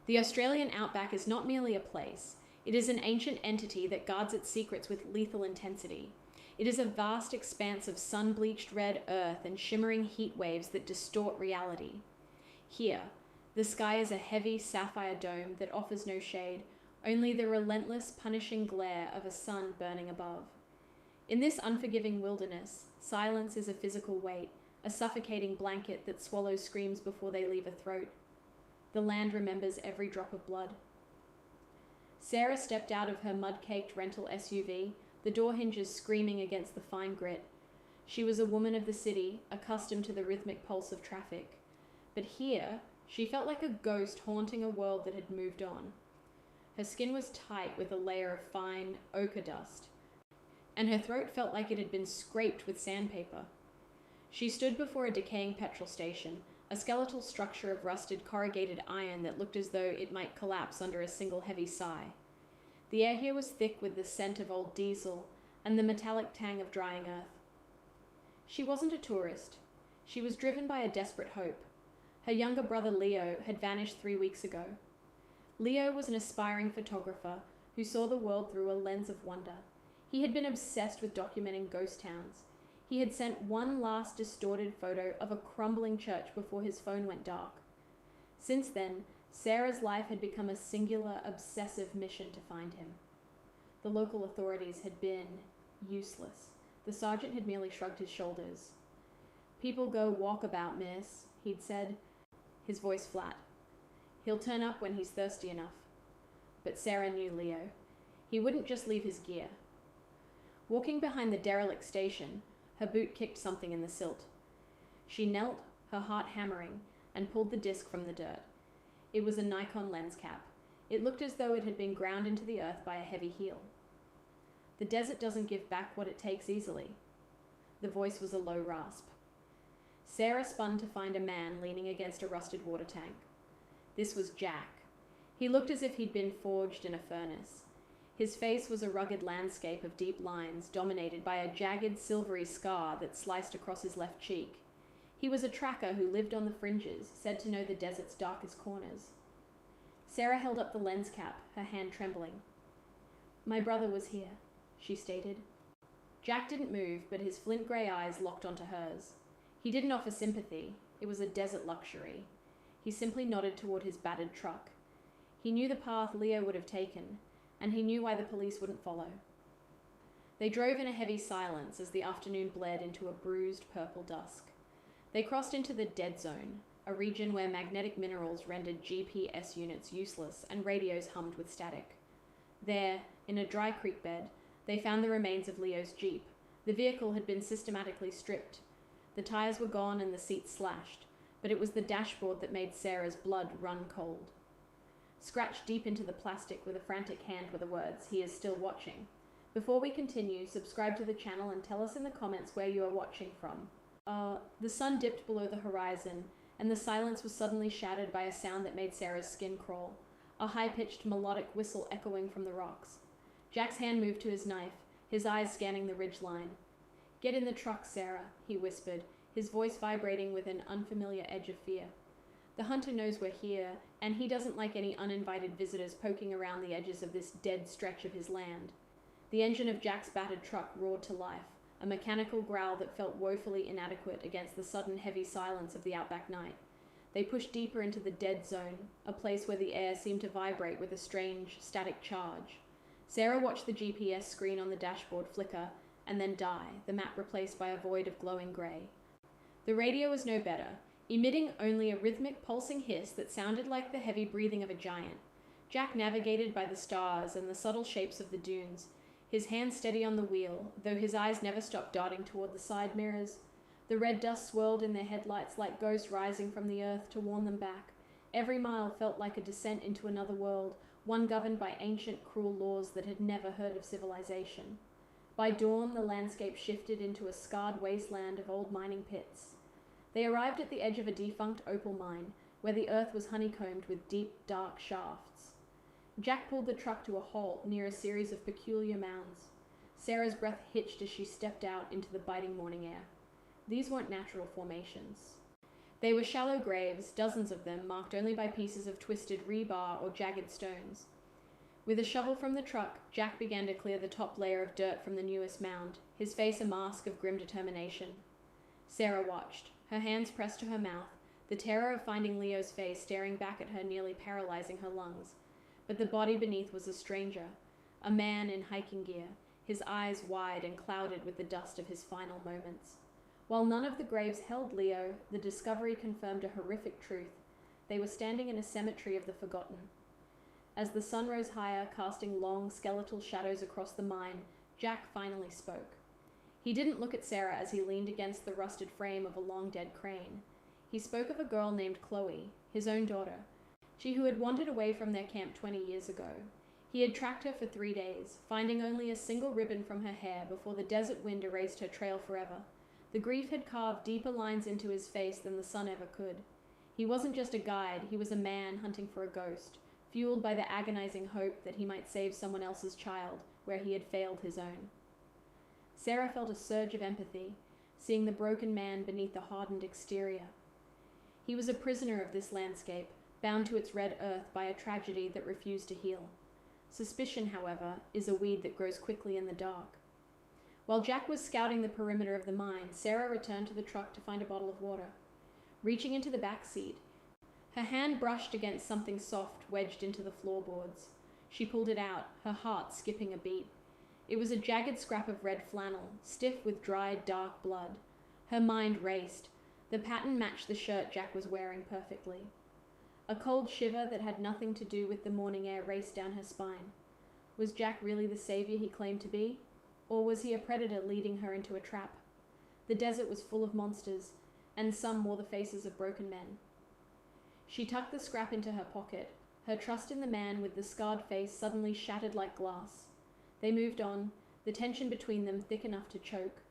The Australian outback is not merely a place, it is an ancient entity that guards its secrets with lethal intensity. It is a vast expanse of sun-bleached red earth and shimmering heat waves that distort reality. Here, the sky is a heavy sapphire dome that offers no shade, only the relentless, punishing glare of a sun burning above. In this unforgiving wilderness, silence is a physical weight, a suffocating blanket that swallows screams before they leave a throat. The land remembers every drop of blood. Sarah stepped out of her mud-caked rental SUV, the door hinges screaming against the fine grit. She was a woman of the city, accustomed to the rhythmic pulse of traffic. But here, she felt like a ghost haunting a world that had moved on. Her skin was tight with a layer of fine ochre dust, and her throat felt like it had been scraped with sandpaper. She stood before a decaying petrol station, a skeletal structure of rusted corrugated iron that looked as though it might collapse under a single heavy sigh. The air here was thick with the scent of old diesel and the metallic tang of drying earth. She wasn't a tourist. She was driven by a desperate hope. Her younger brother Leo had vanished 3 weeks ago. Leo was an aspiring photographer who saw the world through a lens of wonder. He had been obsessed with documenting ghost towns. He had sent one last distorted photo of a crumbling church before his phone went dark. Since then, Sarah's life had become a singular, obsessive mission to find him. The local authorities had been useless. The sergeant had merely shrugged his shoulders. "People go walkabout, miss," he'd said, his voice flat. "He'll turn up when he's thirsty enough." But Sarah knew Leo. He wouldn't just leave his gear. Walking behind the derelict station, her boot kicked something in the silt. She knelt, her heart hammering, and pulled the disc from the dirt. It was a Nikon lens cap. It looked as though it had been ground into the earth by a heavy heel. "The desert doesn't give back what it takes easily." The voice was a low rasp. Sarah spun to find a man leaning against a rusted water tank. This was Jack. He looked as if he'd been forged in a furnace. His face was a rugged landscape of deep lines, dominated by a jagged, silvery scar that sliced across his left cheek. He was a tracker who lived on the fringes, said to know the desert's darkest corners. Sarah held up the lens cap, her hand trembling. "My brother was here," she stated. Jack didn't move, but his flint-grey eyes locked onto hers. He didn't offer sympathy. It was a desert luxury. He simply nodded toward his battered truck. He knew the path Leo would have taken, and he knew why the police wouldn't follow. They drove in a heavy silence as the afternoon bled into a bruised purple dusk. They crossed into the dead zone, a region where magnetic minerals rendered GPS units useless and radios hummed with static. There, in a dry creek bed, they found the remains of Leo's Jeep. The vehicle had been systematically stripped. The tires were gone and the seats slashed, but it was the dashboard that made Sarah's blood run cold. Scratched deep into the plastic with a frantic hand were the words, "He is still watching." Before we continue, subscribe to the channel and tell us in the comments where you are watching from. The sun dipped below the horizon, and the silence was suddenly shattered by a sound that made Sarah's skin crawl, a high-pitched melodic whistle echoing from the rocks. Jack's hand moved to his knife, his eyes scanning the ridge line. "Get in the truck, Sarah," he whispered, his voice vibrating with an unfamiliar edge of fear. "The hunter knows we're here, and he doesn't like any uninvited visitors poking around the edges of this dead stretch of his land." The engine of Jack's battered truck roared to life, a mechanical growl that felt woefully inadequate against the sudden heavy silence of the outback night. They pushed deeper into the dead zone, a place where the air seemed to vibrate with a strange, static charge. Sarah watched the GPS screen on the dashboard flicker, and then die, the map replaced by a void of glowing grey. The radio was no better, emitting only a rhythmic pulsing hiss that sounded like the heavy breathing of a giant. Jack navigated by the stars and the subtle shapes of the dunes, his hand steady on the wheel, though his eyes never stopped darting toward the side mirrors. The red dust swirled in their headlights like ghosts rising from the earth to warn them back. Every mile felt like a descent into another world, one governed by ancient, cruel laws that had never heard of civilization. By dawn, the landscape shifted into a scarred wasteland of old mining pits. They arrived at the edge of a defunct opal mine, where the earth was honeycombed with deep, dark shafts. Jack pulled the truck to a halt near a series of peculiar mounds. Sarah's breath hitched as she stepped out into the biting morning air. These weren't natural formations. They were shallow graves, dozens of them, marked only by pieces of twisted rebar or jagged stones. With a shovel from the truck, Jack began to clear the top layer of dirt from the newest mound, his face a mask of grim determination. Sarah watched, her hands pressed to her mouth, the terror of finding Leo's face staring back at her nearly paralyzing her lungs. But the body beneath was a stranger, a man in hiking gear, his eyes wide and clouded with the dust of his final moments. While none of the graves held Leo, the discovery confirmed a horrific truth. They were standing in a cemetery of the forgotten. As the sun rose higher, casting long, skeletal shadows across the mine, Jack finally spoke. He didn't look at Sarah as he leaned against the rusted frame of a long-dead crane. He spoke of a girl named Chloe, his own daughter, she who had wandered away from their camp 20 years ago. He had tracked her for 3 days, finding only a single ribbon from her hair before the desert wind erased her trail forever. The grief had carved deeper lines into his face than the sun ever could. He wasn't just a guide, he was a man hunting for a ghost, fueled by the agonizing hope that he might save someone else's child where he had failed his own. Sarah felt a surge of empathy, seeing the broken man beneath the hardened exterior. He was a prisoner of this landscape, bound to its red earth by a tragedy that refused to heal. Suspicion, however, is a weed that grows quickly in the dark. While Jack was scouting the perimeter of the mine, Sarah returned to the truck to find a bottle of water. Reaching into the back seat, her hand brushed against something soft wedged into the floorboards. She pulled it out, her heart skipping a beat. It was a jagged scrap of red flannel, stiff with dried, dark blood. Her mind raced. The pattern matched the shirt Jack was wearing perfectly. A cold shiver that had nothing to do with the morning air raced down her spine. Was Jack really the savior he claimed to be? Or was he a predator leading her into a trap? The desert was full of monsters, and some wore the faces of broken men. She tucked the scrap into her pocket, her trust in the man with the scarred face suddenly shattered like glass. They moved on, the tension between them thick enough to choke.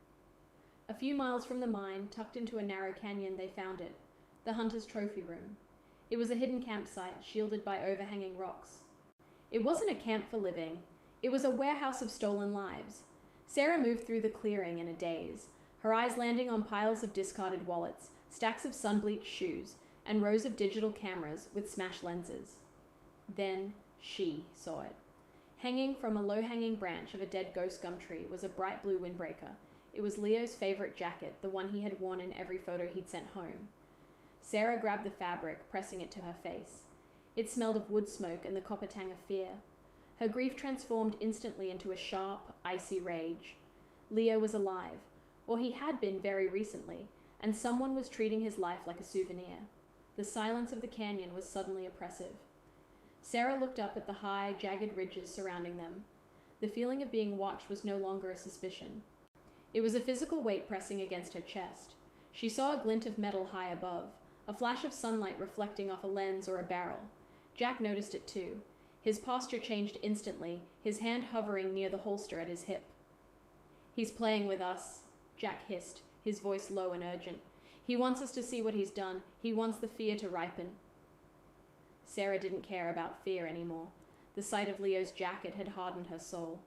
A few miles from the mine, tucked into a narrow canyon, they found it, the hunter's trophy room. It was a hidden campsite, shielded by overhanging rocks. It wasn't a camp for living. It was a warehouse of stolen lives. Sarah moved through the clearing in a daze, her eyes landing on piles of discarded wallets, stacks of sun-bleached shoes, and rows of digital cameras with smashed lenses. Then she saw it. Hanging from a low-hanging branch of a dead ghost gum tree was a bright blue windbreaker. It was Leo's favorite jacket, the one he had worn in every photo he'd sent home. Sarah grabbed the fabric, pressing it to her face. It smelled of wood smoke and the copper tang of fear. Her grief transformed instantly into a sharp, icy rage. Leo was alive, or he had been very recently, and someone was treating his life like a souvenir. The silence of the canyon was suddenly oppressive. Sarah looked up at the high, jagged ridges surrounding them. The feeling of being watched was no longer a suspicion. It was a physical weight pressing against her chest. She saw a glint of metal high above, a flash of sunlight reflecting off a lens or a barrel. Jack noticed it too. His posture changed instantly, his hand hovering near the holster at his hip. "He's playing with us," Jack hissed, his voice low and urgent. "He wants us to see what he's done. He wants the fear to ripen." Sarah didn't care about fear anymore. The sight of Leo's jacket had hardened her soul.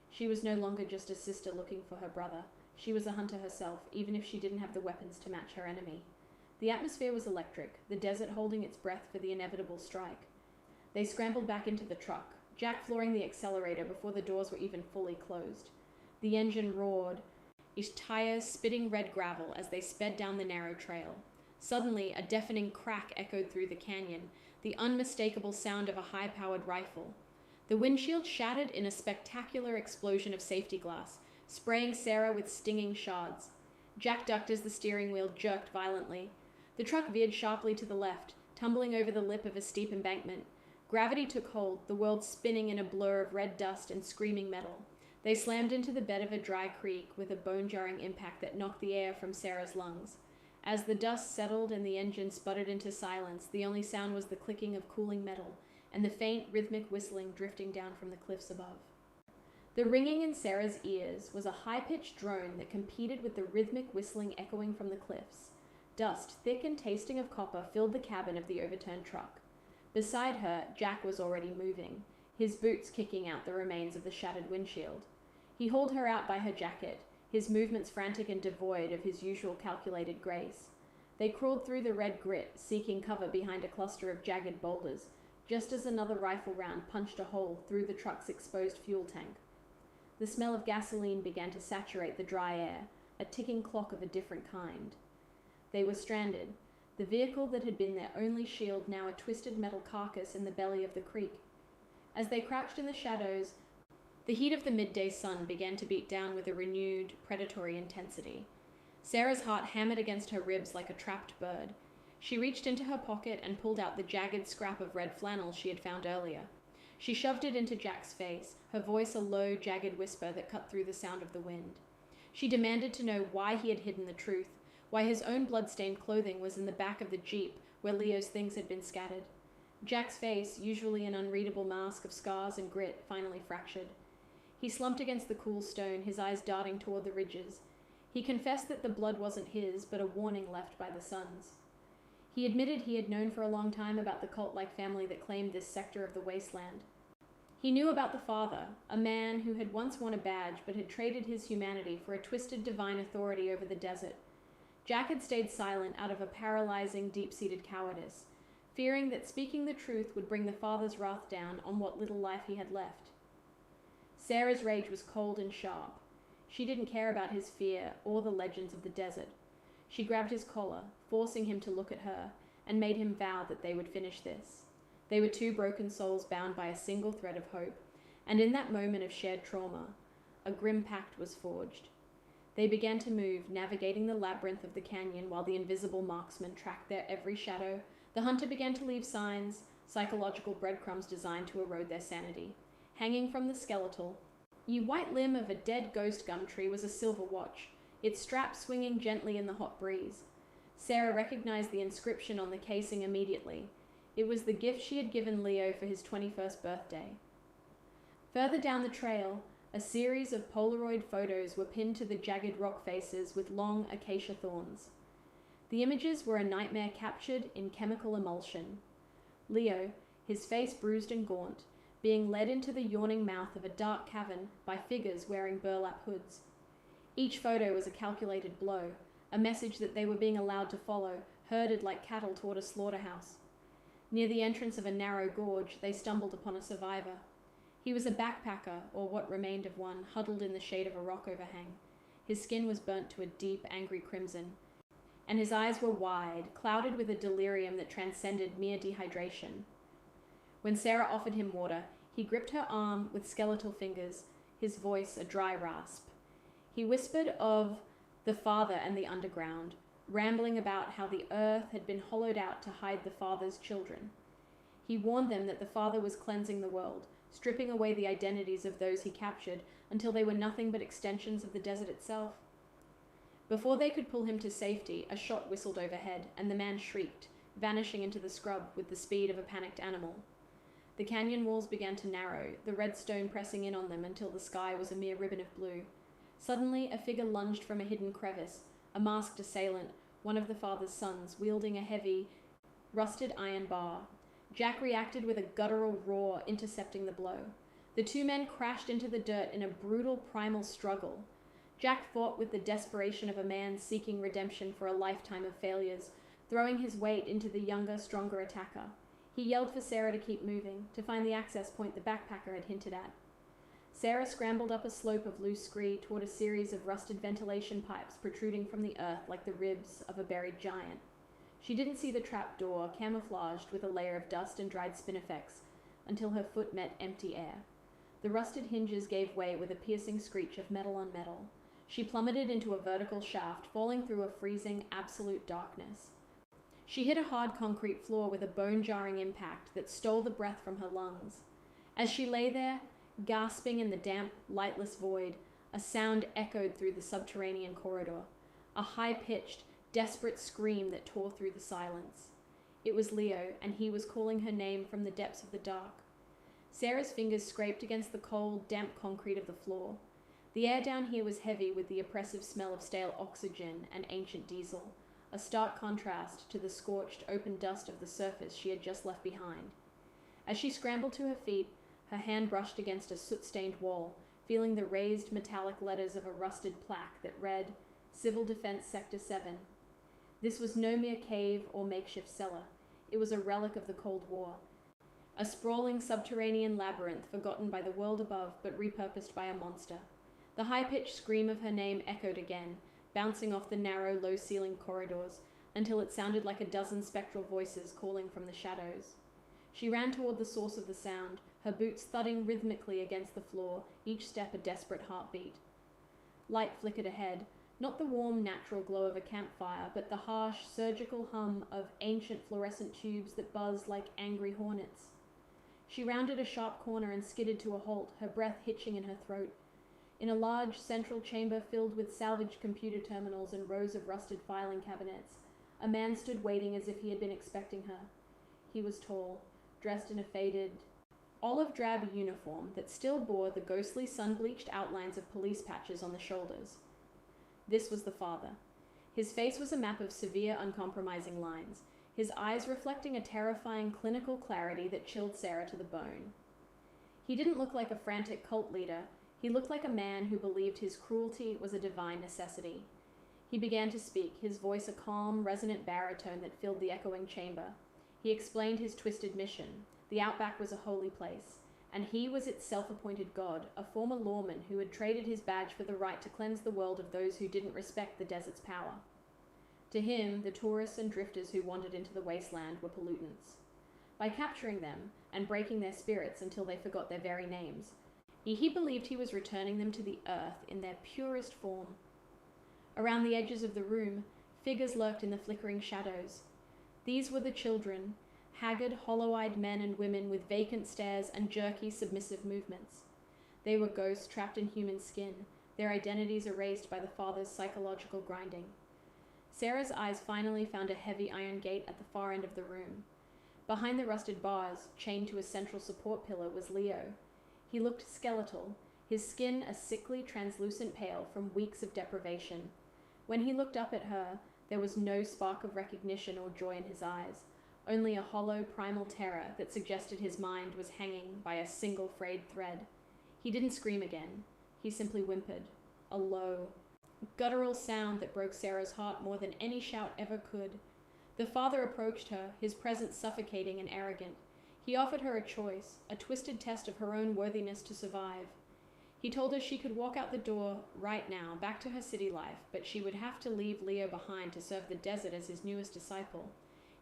She was no longer just a sister looking for her brother. She was a hunter herself, even if she didn't have the weapons to match her enemy. The atmosphere was electric, the desert holding its breath for the inevitable strike. They scrambled back into the truck, Jack flooring the accelerator before the doors were even fully closed. The engine roared, its tires spitting red gravel as they sped down the narrow trail. Suddenly, a deafening crack echoed through the canyon, the unmistakable sound of a high-powered rifle. The windshield shattered in a spectacular explosion of safety glass, spraying Sarah with stinging shards. Jack ducked as the steering wheel jerked violently. The truck veered sharply to the left, tumbling over the lip of a steep embankment. Gravity took hold, the world spinning in a blur of red dust and screaming metal. They slammed into the bed of a dry creek with a bone-jarring impact that knocked the air from Sarah's lungs. As the dust settled and the engine sputtered into silence, the only sound was the clicking of cooling metal and the faint, rhythmic whistling drifting down from the cliffs above. The ringing in Sarah's ears was a high-pitched drone that competed with the rhythmic whistling echoing from the cliffs. Dust, thick and tasting of copper, filled the cabin of the overturned truck. Beside her, Jack was already moving, his boots kicking out the remains of the shattered windshield. He hauled her out by her jacket, his movements frantic and devoid of his usual calculated grace. They crawled through the red grit, seeking cover behind a cluster of jagged boulders, just as another rifle round punched a hole through the truck's exposed fuel tank. The smell of gasoline began to saturate the dry air, a ticking clock of a different kind. They were stranded, the vehicle that had been their only shield now a twisted metal carcass in the belly of the creek. As they crouched in the shadows, the heat of the midday sun began to beat down with a renewed, predatory intensity. Sarah's heart hammered against her ribs like a trapped bird. She reached into her pocket and pulled out the jagged scrap of red flannel she had found earlier. She shoved it into Jack's face, her voice a low, jagged whisper that cut through the sound of the wind. She demanded to know why he had hidden the truth, why his own blood-stained clothing was in the back of the Jeep where Leo's things had been scattered. Jack's face, usually an unreadable mask of scars and grit, finally fractured. He slumped against the cool stone, his eyes darting toward the ridges. He confessed that the blood wasn't his, but a warning left by the sons. He admitted he had known for a long time about the cult-like family that claimed this sector of the wasteland. He knew about the father, a man who had once worn a badge but had traded his humanity for a twisted divine authority over the desert. Jack had stayed silent out of a paralyzing, deep-seated cowardice, fearing that speaking the truth would bring the father's wrath down on what little life he had left. Sarah's rage was cold and sharp. She didn't care about his fear or the legends of the desert. She grabbed his collar, forcing him to look at her, and made him vow that they would finish this. They were two broken souls bound by a single thread of hope, and in that moment of shared trauma, a grim pact was forged. They began to move, navigating the labyrinth of the canyon while the invisible marksman tracked their every shadow. The hunter began to leave signs, psychological breadcrumbs designed to erode their sanity. Hanging from the skeletal white limb of a dead ghost gum tree was a silver watch, its strap swinging gently in the hot breeze. Sarah recognized the inscription on the casing immediately. It was the gift she had given Leo for his 21st birthday. Further down the trail, a series of Polaroid photos were pinned to the jagged rock faces with long acacia thorns. The images were a nightmare captured in chemical emulsion. Leo, his face bruised and gaunt, being led into the yawning mouth of a dark cavern by figures wearing burlap hoods. Each photo was a calculated blow, a message that they were being allowed to follow, herded like cattle toward a slaughterhouse. Near the entrance of a narrow gorge, they stumbled upon a survivor. He was a backpacker, or what remained of one, huddled in the shade of a rock overhang. His skin was burnt to a deep, angry crimson, and his eyes were wide, clouded with a delirium that transcended mere dehydration. When Sarah offered him water, he gripped her arm with skeletal fingers, his voice a dry rasp. He whispered of the father and the underground, rambling about how the earth had been hollowed out to hide the father's children. He warned them that the father was cleansing the world, stripping away the identities of those he captured until they were nothing but extensions of the desert itself. Before they could pull him to safety, a shot whistled overhead, and the man shrieked, vanishing into the scrub with the speed of a panicked animal. The canyon walls began to narrow, the red stone pressing in on them until the sky was a mere ribbon of blue. Suddenly, a figure lunged from a hidden crevice, a masked assailant, one of the father's sons, wielding a heavy, rusted iron bar. Jack reacted with a guttural roar, intercepting the blow. The two men crashed into the dirt in a brutal primal struggle. Jack fought with the desperation of a man seeking redemption for a lifetime of failures, throwing his weight into the younger, stronger attacker. He yelled for Sarah to keep moving, to find the access point the backpacker had hinted at. Sarah scrambled up a slope of loose scree toward a series of rusted ventilation pipes protruding from the earth like the ribs of a buried giant. She didn't see the trap door, camouflaged with a layer of dust and dried spinifex, until her foot met empty air. The rusted hinges gave way with a piercing screech of metal on metal. She plummeted into a vertical shaft, falling through a freezing, absolute darkness. She hit a hard concrete floor with a bone-jarring impact that stole the breath from her lungs. As she lay there, gasping in the damp, lightless void, a sound echoed through the subterranean corridor, a high-pitched, desperate scream that tore through the silence. It was Leo, and he was calling her name from the depths of the dark. Sarah's fingers scraped against the cold, damp concrete of the floor. The air down here was heavy with the oppressive smell of stale oxygen and ancient diesel, a stark contrast to the scorched, open dust of the surface she had just left behind. As she scrambled to her feet, her hand brushed against a soot-stained wall, feeling the raised metallic letters of a rusted plaque that read, Civil Defense Sector 7. This was no mere cave or makeshift cellar. It was a relic of the Cold War. A sprawling subterranean labyrinth forgotten by the world above but repurposed by a monster. The high-pitched scream of her name echoed again, bouncing off the narrow, low-ceilinged corridors, until it sounded like a dozen spectral voices calling from the shadows. She ran toward the source of the sound, her boots thudding rhythmically against the floor, each step a desperate heartbeat. Light flickered ahead, not the warm, natural glow of a campfire, but the harsh, surgical hum of ancient fluorescent tubes that buzzed like angry hornets. She rounded a sharp corner and skidded to a halt, her breath hitching in her throat. In a large central chamber filled with salvaged computer terminals and rows of rusted filing cabinets, a man stood waiting as if he had been expecting her. He was tall, dressed in a faded, olive-drab uniform that still bore the ghostly sun-bleached outlines of police patches on the shoulders. This was the father. His face was a map of severe, uncompromising lines, his eyes reflecting a terrifying clinical clarity that chilled Sarah to the bone. He didn't look like a frantic cult leader. He looked like a man who believed his cruelty was a divine necessity. He began to speak, his voice a calm, resonant baritone that filled the echoing chamber. He explained his twisted mission. The Outback was a holy place, and he was its self-appointed god, a former lawman who had traded his badge for the right to cleanse the world of those who didn't respect the desert's power. To him, the tourists and drifters who wandered into the wasteland were pollutants. By capturing them and breaking their spirits until they forgot their very names, he believed he was returning them to the earth in their purest form. Around the edges of the room, figures lurked in the flickering shadows. These were the children, haggard, hollow-eyed men and women with vacant stares and jerky, submissive movements. They were ghosts trapped in human skin, their identities erased by the father's psychological grinding. Sarah's eyes finally found a heavy iron gate at the far end of the room. Behind the rusted bars, chained to a central support pillar, was Leo. He looked skeletal, his skin a sickly, translucent pale from weeks of deprivation. When he looked up at her, there was no spark of recognition or joy in his eyes, only a hollow, primal terror that suggested his mind was hanging by a single frayed thread. He didn't scream again. He simply whimpered, a low, guttural sound that broke Sarah's heart more than any shout ever could. The father approached her, his presence suffocating and arrogant. He offered her a choice, a twisted test of her own worthiness to survive. He told her she could walk out the door right now, back to her city life, but she would have to leave Leo behind to serve the desert as his newest disciple.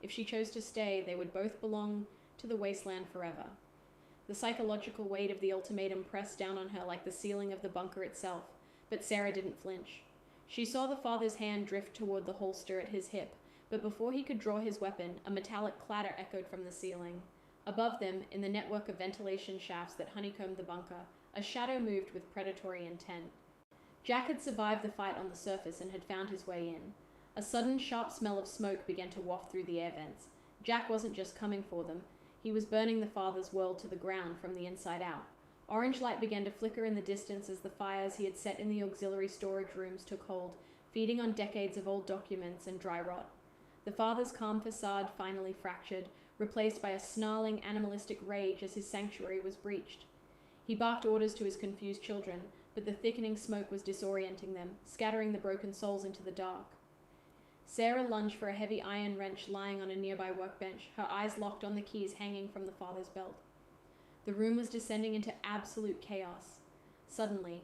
If she chose to stay, they would both belong to the wasteland forever. The psychological weight of the ultimatum pressed down on her like the ceiling of the bunker itself, but Sarah didn't flinch. She saw the father's hand drift toward the holster at his hip, but before he could draw his weapon, a metallic clatter echoed from the ceiling. Above them, in the network of ventilation shafts that honeycombed the bunker, a shadow moved with predatory intent. Jack had survived the fight on the surface and had found his way in. A sudden, sharp smell of smoke began to waft through the air vents. Jack wasn't just coming for them. He was burning the father's world to the ground from the inside out. Orange light began to flicker in the distance as the fires he had set in the auxiliary storage rooms took hold, feeding on decades of old documents and dry rot. The father's calm facade finally fractured, replaced by a snarling, animalistic rage as his sanctuary was breached. He barked orders to his confused children, but the thickening smoke was disorienting them, scattering the broken souls into the dark. Sarah lunged for a heavy iron wrench lying on a nearby workbench, her eyes locked on the keys hanging from the father's belt. The room was descending into absolute chaos. Suddenly,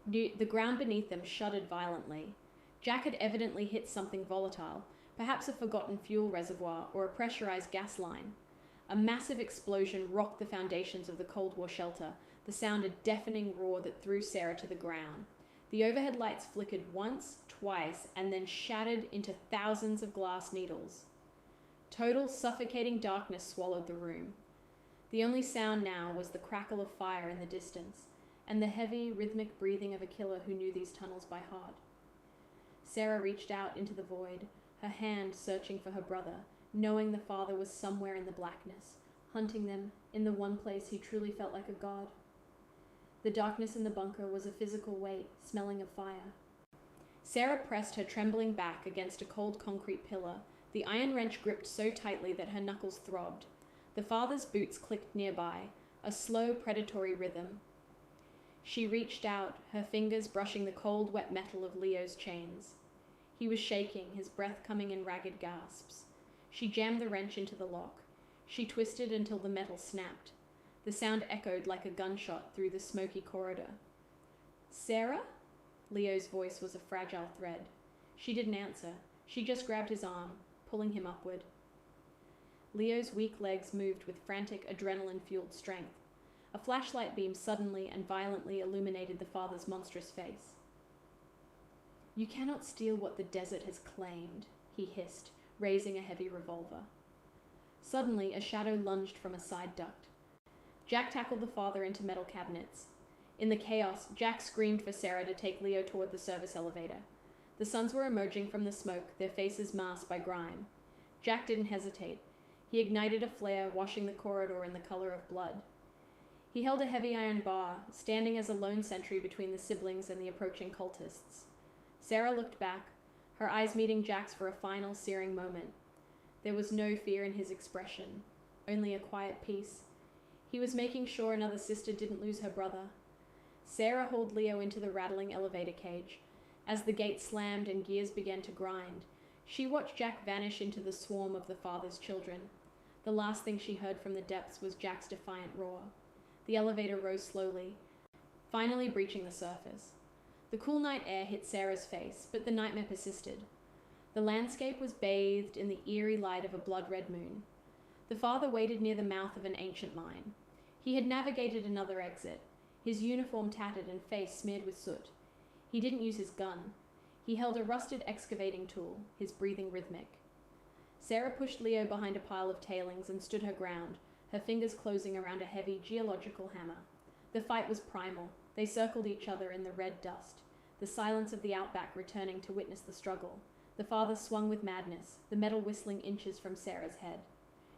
the ground beneath them shuddered violently. Jack had evidently hit something volatile, perhaps a forgotten fuel reservoir or a pressurized gas line. A massive explosion rocked the foundations of the Cold War shelter, the sound a deafening roar that threw Sarah to the ground. The overhead lights flickered once, twice, and then shattered into thousands of glass needles. Total suffocating darkness swallowed the room. The only sound now was the crackle of fire in the distance, and the heavy, rhythmic breathing of a killer who knew these tunnels by heart. Sarah reached out into the void, her hand searching for her brother, knowing the father was somewhere in the blackness, hunting them in the one place he truly felt like a god. The darkness in the bunker was a physical weight, smelling of fire. Sarah pressed her trembling back against a cold concrete pillar, the iron wrench gripped so tightly that her knuckles throbbed. The father's boots clicked nearby, a slow, predatory rhythm. She reached out, her fingers brushing the cold, wet metal of Leo's chains. He was shaking, his breath coming in ragged gasps. She jammed the wrench into the lock. She twisted until the metal snapped. The sound echoed like a gunshot through the smoky corridor. "Sarah?" Leo's voice was a fragile thread. She didn't answer. She just grabbed his arm, pulling him upward. Leo's weak legs moved with frantic, adrenaline-fueled strength. A flashlight beam suddenly and violently illuminated the father's monstrous face. "You cannot steal what the desert has claimed," he hissed, raising a heavy revolver. Suddenly, a shadow lunged from a side duct. Jack tackled the father into metal cabinets. In the chaos, Jack screamed for Sarah to take Leo toward the service elevator. The sons were emerging from the smoke, their faces masked by grime. Jack didn't hesitate. He ignited a flare, washing the corridor in the color of blood. He held a heavy iron bar, standing as a lone sentry between the siblings and the approaching cultists. Sarah looked back, her eyes meeting Jack's for a final, searing moment. There was no fear in his expression, only a quiet peace. He was making sure another sister didn't lose her brother. Sarah hauled Leo into the rattling elevator cage. As the gate slammed and gears began to grind, she watched Jack vanish into the swarm of the father's children. The last thing she heard from the depths was Jack's defiant roar. The elevator rose slowly, finally breaching the surface. The cool night air hit Sarah's face, but the nightmare persisted. The landscape was bathed in the eerie light of a blood-red moon. The father waited near the mouth of an ancient mine. He had navigated another exit, his uniform tattered and face smeared with soot. He didn't use his gun. He held a rusted excavating tool, his breathing rhythmic. Sarah pushed Leo behind a pile of tailings and stood her ground, her fingers closing around a heavy geological hammer. The fight was primal. They circled each other in the red dust, the silence of the Outback returning to witness the struggle. The father swung with madness, the metal whistling inches from Sarah's head.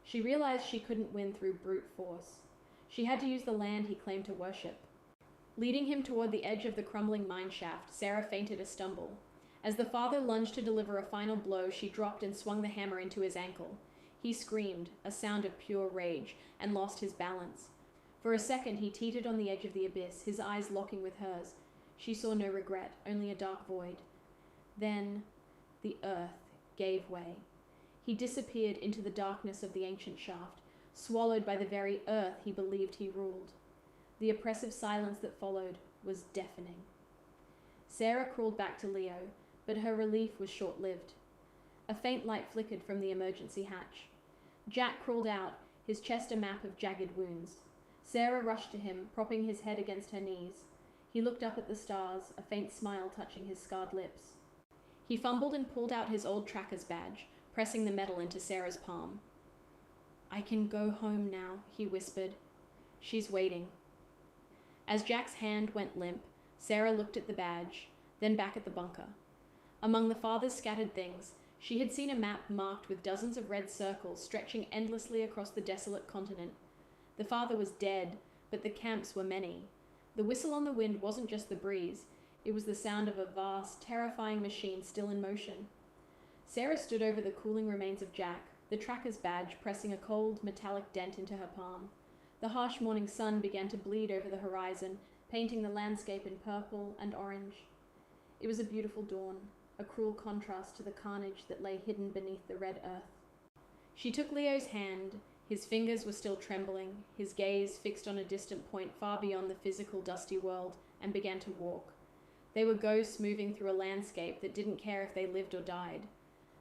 She realized she couldn't win through brute force. She had to use the land he claimed to worship. Leading him toward the edge of the crumbling mine shaft, Sarah feinted a stumble. As the father lunged to deliver a final blow, she dropped and swung the hammer into his ankle. He screamed, a sound of pure rage, and lost his balance. For a second, he teetered on the edge of the abyss, his eyes locking with hers. She saw no regret, only a dark void. Then, the earth gave way. He disappeared into the darkness of the ancient shaft, swallowed by the very earth he believed he ruled. The oppressive silence that followed was deafening. Sarah crawled back to Leo, but her relief was short-lived. A faint light flickered from the emergency hatch. Jack crawled out, his chest a map of jagged wounds. Sarah rushed to him, propping his head against her knees. He looked up at the stars, a faint smile touching his scarred lips. He fumbled and pulled out his old tracker's badge, pressing the metal into Sarah's palm. "I can go home now," he whispered. "She's waiting." As Jack's hand went limp, Sarah looked at the badge, then back at the bunker. Among the father's scattered things, she had seen a map marked with dozens of red circles stretching endlessly across the desolate continent. The father was dead, but the camps were many. The whistle on the wind wasn't just the breeze, it was the sound of a vast, terrifying machine still in motion. Sarah stood over the cooling remains of Jack, the tracker's badge pressing a cold, metallic dent into her palm. The harsh morning sun began to bleed over the horizon, painting the landscape in purple and orange. It was a beautiful dawn, a cruel contrast to the carnage that lay hidden beneath the red earth. She took Leo's hand. His fingers were still trembling, his gaze fixed on a distant point far beyond the physical, dusty world, and began to walk. They were ghosts moving through a landscape that didn't care if they lived or died.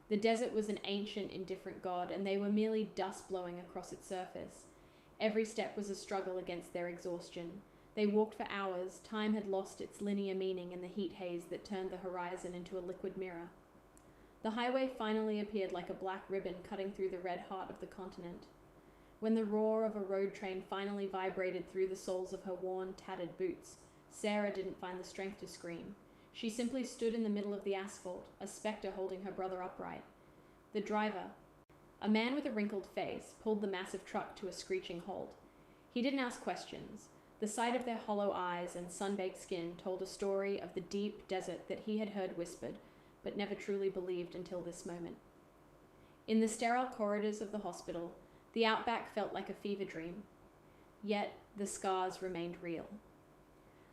The desert was an ancient, indifferent god, and they were merely dust blowing across its surface. Every step was a struggle against their exhaustion. They walked for hours. Time had lost its linear meaning in the heat haze that turned the horizon into a liquid mirror. The highway finally appeared like a black ribbon cutting through the red heart of the continent. When the roar of a road train finally vibrated through the soles of her worn, tattered boots, Sarah didn't find the strength to scream. She simply stood in the middle of the asphalt, a specter holding her brother upright. The driver, a man with a wrinkled face, pulled the massive truck to a screeching halt. He didn't ask questions. The sight of their hollow eyes and sun-baked skin told a story of the deep desert that he had heard whispered, but never truly believed until this moment. In the sterile corridors of the hospital, the Outback felt like a fever dream. Yet, the scars remained real.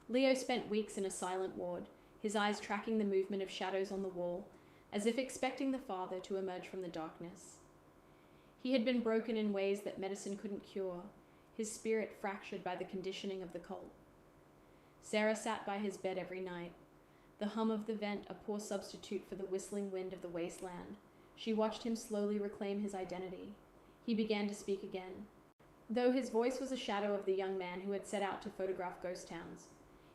Leo spent weeks in a silent ward, his eyes tracking the movement of shadows on the wall. as if expecting the father to emerge from the darkness. He had been broken in ways that medicine couldn't cure, his spirit fractured by the conditioning of the cult. Sarah sat by his bed every night, the hum of the vent a poor substitute for the whistling wind of the wasteland. She watched him slowly reclaim his identity. He began to speak again, though his voice was a shadow of the young man who had set out to photograph ghost towns.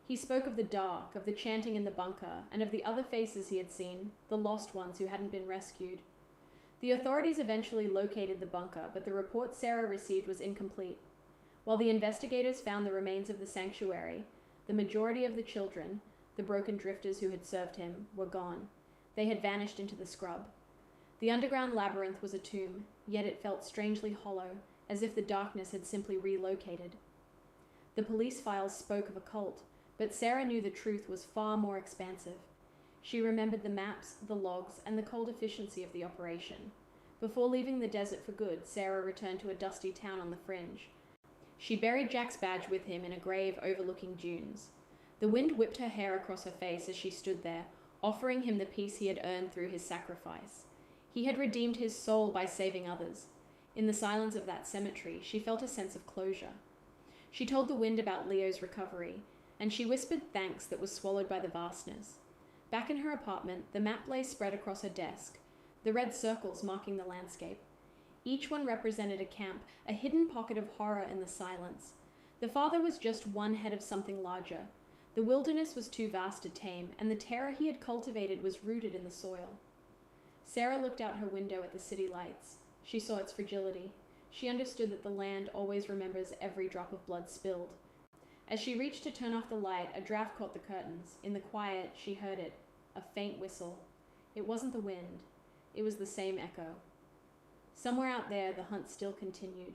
He spoke of the dark, of the chanting in the bunker, and of the other faces he had seen, the lost ones who hadn't been rescued. The authorities eventually located the bunker, but the report Sarah received was incomplete. While the investigators found the remains of the sanctuary, the majority of the children, the broken drifters who had served him, were gone. They had vanished into the scrub. The underground labyrinth was a tomb, yet it felt strangely hollow, as if the darkness had simply relocated. The police files spoke of a cult, but Sarah knew the truth was far more expansive. She remembered the maps, the logs, and the cold efficiency of the operation. Before leaving the desert for good, Sarah returned to a dusty town on the fringe. She buried Jack's badge with him in a grave overlooking dunes. The wind whipped her hair across her face as she stood there, offering him the peace he had earned through his sacrifice. He had redeemed his soul by saving others. In the silence of that cemetery, she felt a sense of closure. She told the wind about Leo's recovery, and she whispered thanks that was swallowed by the vastness. Back in her apartment, the map lay spread across her desk, the red circles marking the landscape. Each one represented a camp, a hidden pocket of horror in the silence. The father was just one head of something larger. The wilderness was too vast to tame, and the terror he had cultivated was rooted in the soil. Sarah looked out her window at the city lights. She saw its fragility. She understood that the land always remembers every drop of blood spilled. As she reached to turn off the light, a draft caught the curtains. In the quiet, she heard it, a faint whistle. It wasn't the wind. It was the same echo. Somewhere out there, the hunt still continued.